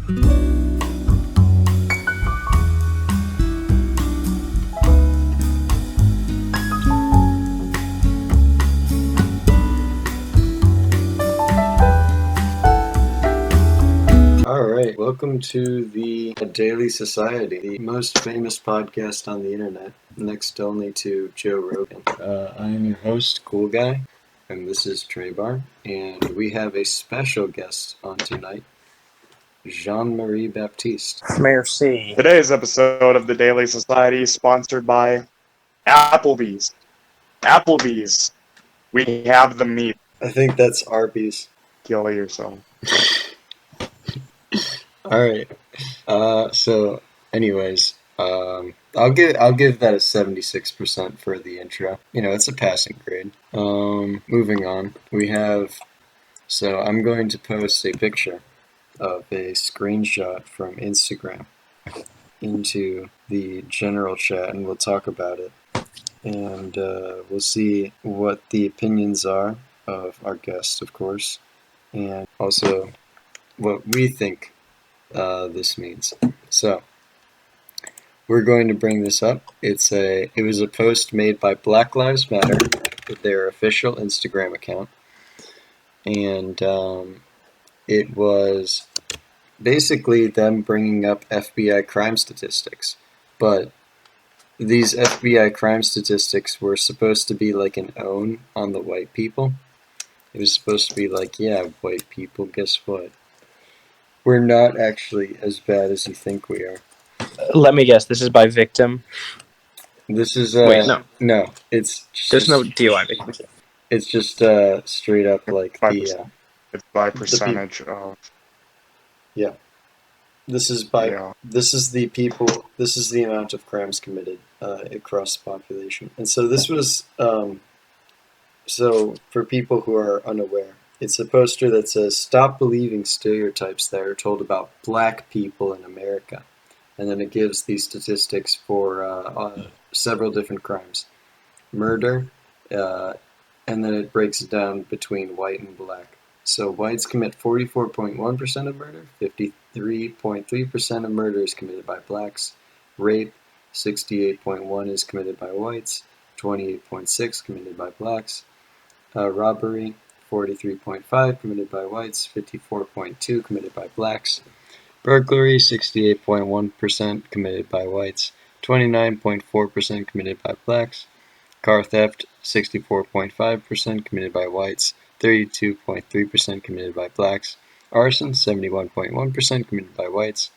Alright, welcome to the Daily Society, the most famous podcast on the internet, next only to Joe Rogan. I am your host, Cool Guy, and this is Treybar, and we have a special guest on tonight, Jean-Marie Baptiste. Merci. Today's episode of the Daily Society is sponsored by Applebee's. Applebee's. We have the meat. I think that's Arby's. Kill yourself. Alright, anyways, I'll give that a 76% for the intro. You know, it's a passing grade. Moving on, so I'm going to post a picture of a screenshot from Instagram into the general chat, and we'll talk about it. And we'll see what the opinions are of our guest, of course, and also what we think this means. So we're going to bring this up. It was a post made by Black Lives Matter, their official Instagram account, and it was basically them bringing up FBI crime statistics, but these FBI crime statistics were supposed to be like an own on the white people. It was supposed to be like, yeah, white people, guess what? We're not actually as bad as you think we are. Let me guess. This is by victim. This is Wait, no. No, it's just, There's no DUI victims. It's just straight up like It's by percentage of. Yeah. This is the amount of crimes committed across the population. And so this was so for people who are unaware, it's a poster that says, "Stop believing stereotypes that are told about black people in America." And then it gives these statistics for several different crimes. Murder, and then it breaks it down between white and black. So whites commit 44.1% of murder, 53.3% of murder is committed by blacks. Rape, 68.1% is committed by whites, 28.6% committed by blacks. Robbery, 43.5% committed by whites, 54.2% committed by blacks. Burglary, 68.1% committed by whites, 29.4% committed by blacks. Car theft, 64.5% committed by whites, 32.3% committed by blacks. Arson, 71.1% committed by whites,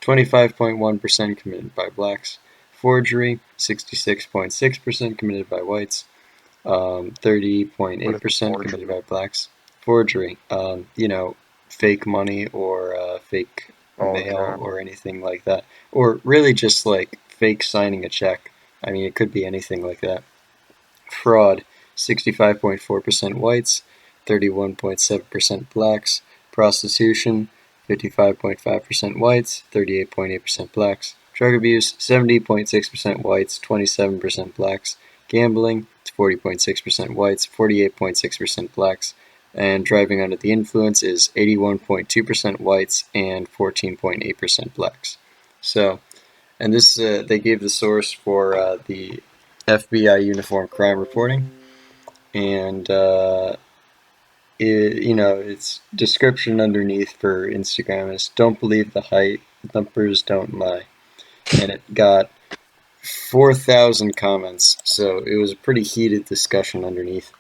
25.1% committed by blacks. Forgery, 66.6% committed by whites, 30.8% committed by blacks. Forgery, fake money or fake mail or anything like that. Or really just like fake signing a check. I mean, it could be anything like that. Fraud, 65.4% whites, 31.7% blacks. Prostitution, 55.5% whites, 38.8% blacks. Drug abuse, 70.6% whites, 27% blacks. Gambling, 40.6% whites, 48.6% blacks. And driving under the influence is 81.2% whites and 14.8% blacks. So, and this they gave the source for the FBI uniform crime reporting, and its description underneath for Instagram is "Don't believe the hype, numbers don't lie," and it got 4,000 comments, so it was a pretty heated discussion underneath.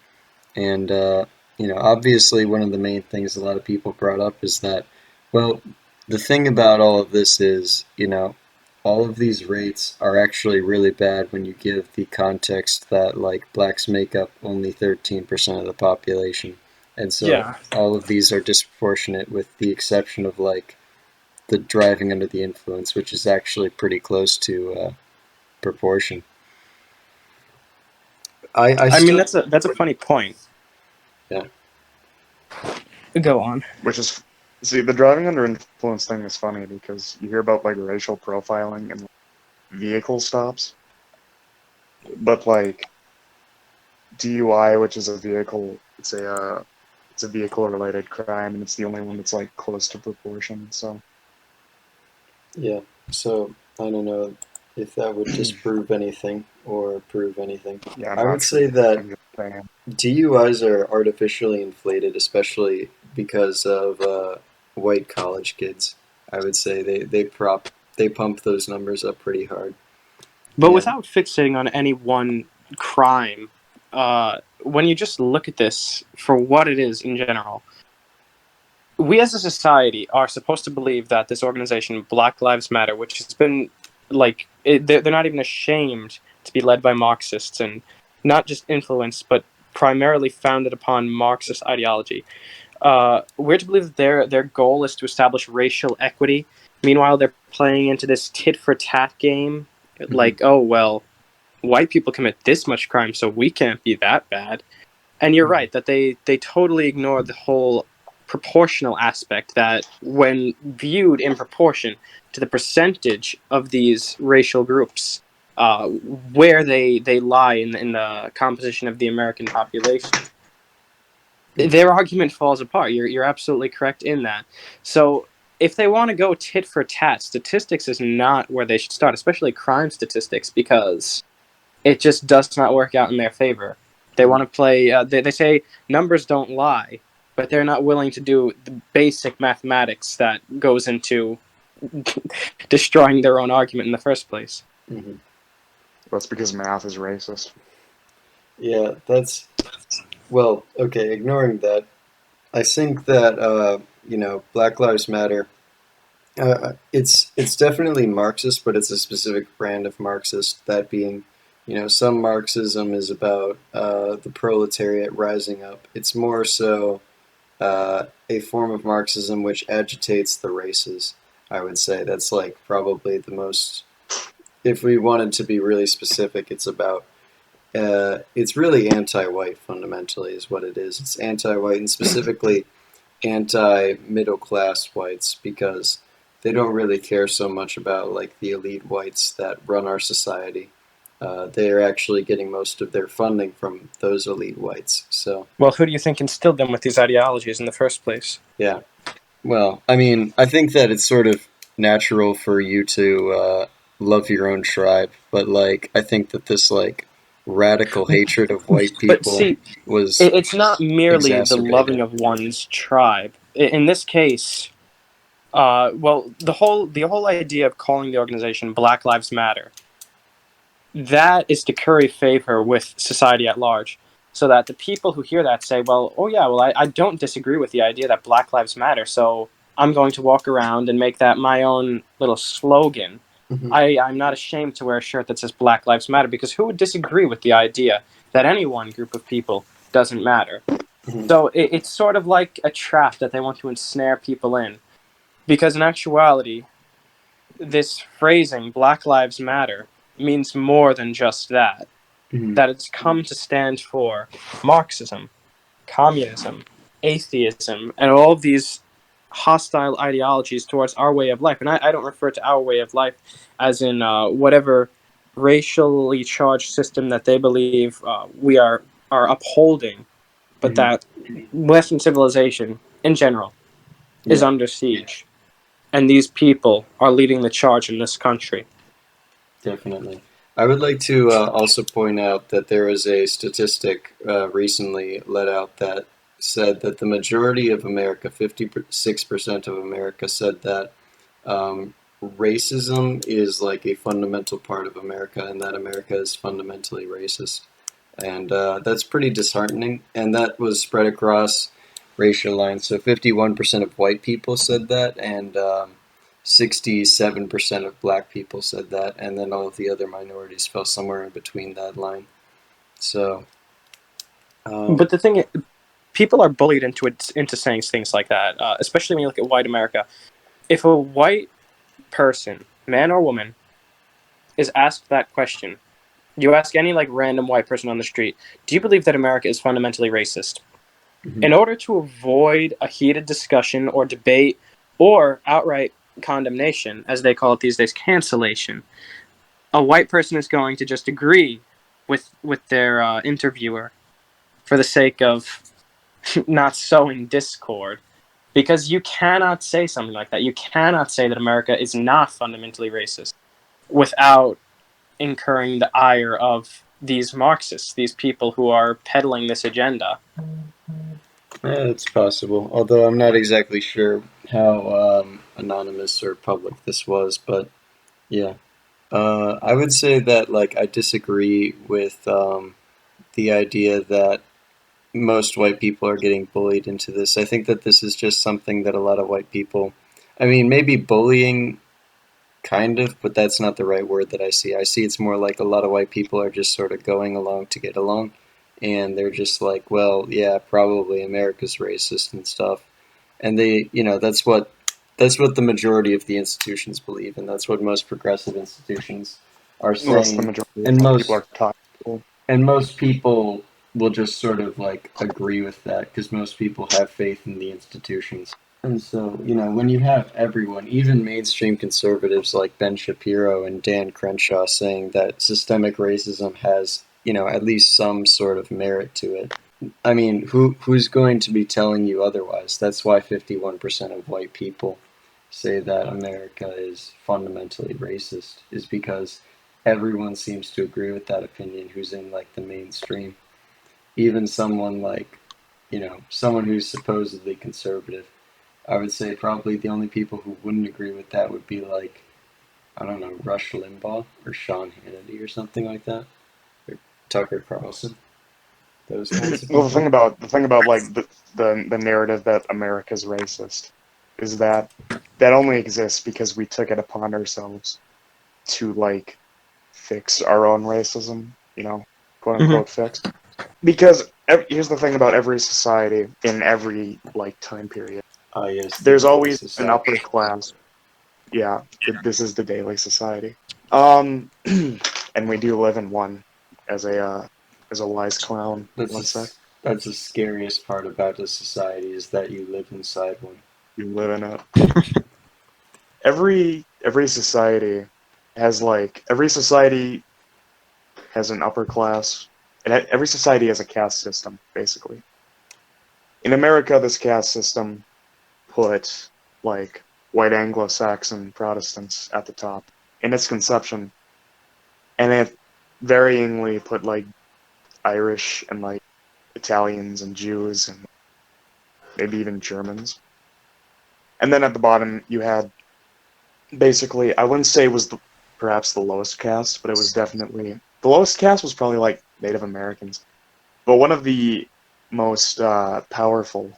And obviously one of the main things a lot of people brought up is that, well, the thing about all of this is, all of these rates are actually really bad when you give the context that, like, blacks make up only 13% of the population. And so all of these are disproportionate with the exception of, like, the driving under the influence, which is actually pretty close to proportion. I mean, that's a funny point. Yeah. Go on. See, the driving under influence thing is funny because you hear about, like, racial profiling and vehicle stops. But, like, DUI, which is a vehicle, it's a vehicle-related crime, and it's the only one that's, like, close to proportion, so Yeah. So I don't know if that would disprove anything or prove anything. Yeah, I'm I not would sure. say that I'm just saying. DUIs are artificially inflated, especially because of white college kids. I would say they pump those numbers up pretty hard. But And without fixating on any one crime, when you just look at this for what it is in general, we as a society are supposed to believe that this organization, Black Lives Matter, which has been they're not even ashamed to be led by Marxists and not just influenced, but primarily founded upon Marxist ideology. We're to believe that their goal is to establish racial equity. Meanwhile, they're playing into this tit for tat game, Mhm. like, oh well, white people commit this much crime, so we can't be that bad. And you're Mhm. right that they totally ignore the whole proportional aspect, that when viewed in proportion to the percentage of these racial groups, where they lie in the composition of the American population, Mhm. their argument falls apart. You're absolutely correct in that. So if they want to go tit for tat, statistics is not where they should start, especially crime statistics, because it just does not work out in their favor. They want to play. They say numbers don't lie, but they're not willing to do the basic mathematics that goes into destroying their own argument in the first place. Mhm. That's because math is racist. Yeah, that's well, okay, ignoring that, I think that Black Lives Matter. It's definitely Marxist, but it's a specific brand of Marxist. That being, some Marxism is about the proletariat rising up. It's more so a form of Marxism which agitates the races. I would say that's like probably the most. If we wanted to be really specific, it's about. It's really anti-white fundamentally, is what it is. It's anti-white and specifically anti-middle class whites because they don't really care so much about like the elite whites that run our society. They are actually getting most of their funding from those elite whites. So Well, who do you think instilled them with these ideologies in the first place? yeah, well, I mean, I think that it's sort of natural for you to love your own tribe, but like I think that this like radical hatred of white But people see, was it's not merely the loving exacerbated. of one's tribe. In this case, well, the whole idea of calling the organization Black Lives Matter, that is to curry favor with society at large, so that the people who hear that say, well, oh yeah, well, I don't disagree with the idea that Black Lives Matter, so I'm going to walk around and make that my own little slogan. Mhm. I'm not ashamed to wear a shirt that says Black Lives Matter, because who would disagree with the idea that any one group of people doesn't matter? Mhm. So it's sort of like a trap that they want to ensnare people in, because in actuality, this phrasing, Black Lives Matter, means more than just that. Mhm. That it's come to stand for Marxism, communism, atheism, and all of these hostile ideologies towards our way of life. And I don't refer to our way of life as in whatever racially charged system that they believe we are upholding, but Mhm. that Western civilization in general is Yeah, under siege. And these people are leading the charge in this country. definitely. I would like to also point out that there was a statistic recently let out that said that the majority of America, 56% of America, said that um, racism is like a fundamental part of America and that America is fundamentally racist. And that's pretty disheartening. And that was spread across racial lines. So 51% of white people said that, and 67% of black people said that, and then all of the other minorities fell somewhere in between that line. So, um, But the thing, people are bullied into saying things like that, especially when you look at white America. If a white person, man or woman, is asked that question, you ask any like random white person on the street, do you believe that America is fundamentally racist? mhm, In order to avoid a heated discussion or debate or outright condemnation, as they call it these days, cancellation, a white person is going to just agree with their interviewer for the sake of not sowing discord. Because you cannot say something like that. You cannot say that America is not fundamentally racist without incurring the ire of these Marxists, these people who are peddling this agenda. It's possible, although I'm not exactly sure how anonymous or public this was, but yeah. I would say that like I disagree with the idea that most white people are getting bullied into this. I think that this is just something that a lot of white people, I mean, maybe bullying kind of, but that's not the right word that I see. I see it's more like a lot of white people are just sort of going along to get along, and they're just like, well, yeah, probably America's racist and stuff. And they, that's what the majority of the institutions believe, and that's what most progressive institutions are Unless the saying. majority And of white people most are taught. and most people will just sort of like agree with that because most people have faith in the institutions. And so, when you have everyone, even mainstream conservatives like Ben Shapiro and Dan Crenshaw saying that systemic racism has, at least some sort of merit to it. I mean, who's going to be telling you otherwise? That's why 51% of white people say that America is fundamentally racist, is because everyone seems to agree with that opinion who's in like the mainstream. Even someone like, someone who's supposedly conservative. I would say probably the only people who wouldn't agree with that would be like, I don't know, Rush Limbaugh or Sean Hannity or something like that, or Tucker Carlson. Those kinds of Well, people. the thing about like the narrative that America's racist is that only exists because we took it upon ourselves to like fix our own racism, quote unquote fix. Because here's the thing about every society in every like time period. Ah, yes, the There's Daily always an Society. upper class. Yeah, this is the daily society. And we do live in one as a wise clown That's once said. that's the scariest part about the society is that you live inside one. You live in it. Every society every society has an upper class, and every society has a caste system basically. In America, this caste system put like white Anglo-Saxon Protestants at the top in its conception, and it varyingly put like Irish and like Italians and Jews and maybe even Germans. And then at the bottom you had basically, I wouldn't say it was perhaps the lowest caste, but it was definitely the lowest caste was probably like Native Americans. But one of the most powerful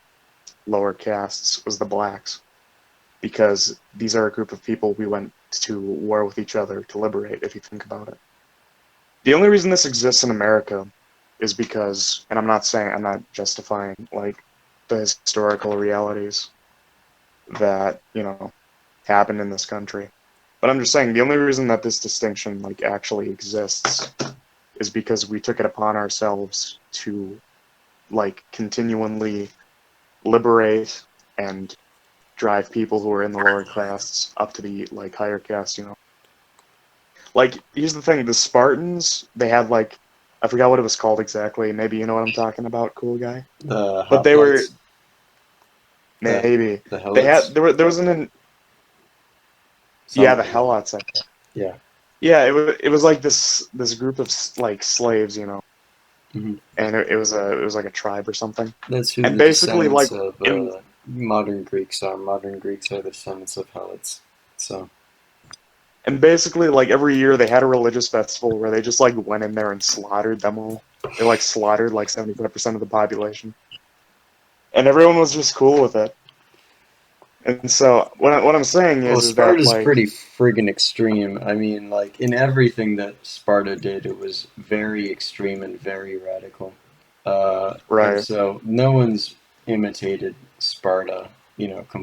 lower castes was the blacks, because these are a group of people we went to war with each other to liberate, if you think about it. The only reason this exists in America is because, and I'm not justifying like the historical realities that, happened in this country. But I'm just saying the only reason that this distinction like actually exists is because we took it upon ourselves to like continually liberate and drive people who are in the lower castes up to the like higher castes, Like here's the thing, the Spartans, they had like I forgot what it was called exactly. Maybe you know what I'm talking about, cool guy. The But they were hoplites, the maybe the they helots, had there was an yeah, the something like Helots. I think. yeah. Yeah, it was like this group of like slaves, Hmm. and it was like a tribe or something. That's who And the basically like descendants of in modern Greeks are. Modern Greeks are the descendants of helots. So and basically like every year they had a religious festival where they just like went in there and slaughtered them all. They like slaughtered like 75% of the population, and everyone was just cool with it. And so what I'm saying well, is that Sparta's like pretty friggin' extreme. I mean, like in everything that Sparta did, it was very extreme and very radical. And right, so no one's imitated Sparta,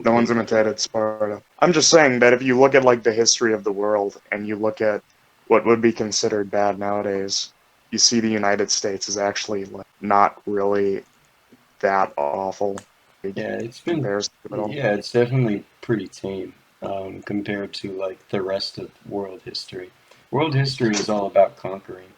no one's completely. imitated Sparta. I'm just saying that if you look at like the history of the world and you look at what would be considered bad nowadays, you see the United States is actually like not really that awful in Yeah, it's been, comparison to it all. yeah, it's definitely pretty tame compared to like the rest of world history. World history is all about conquering.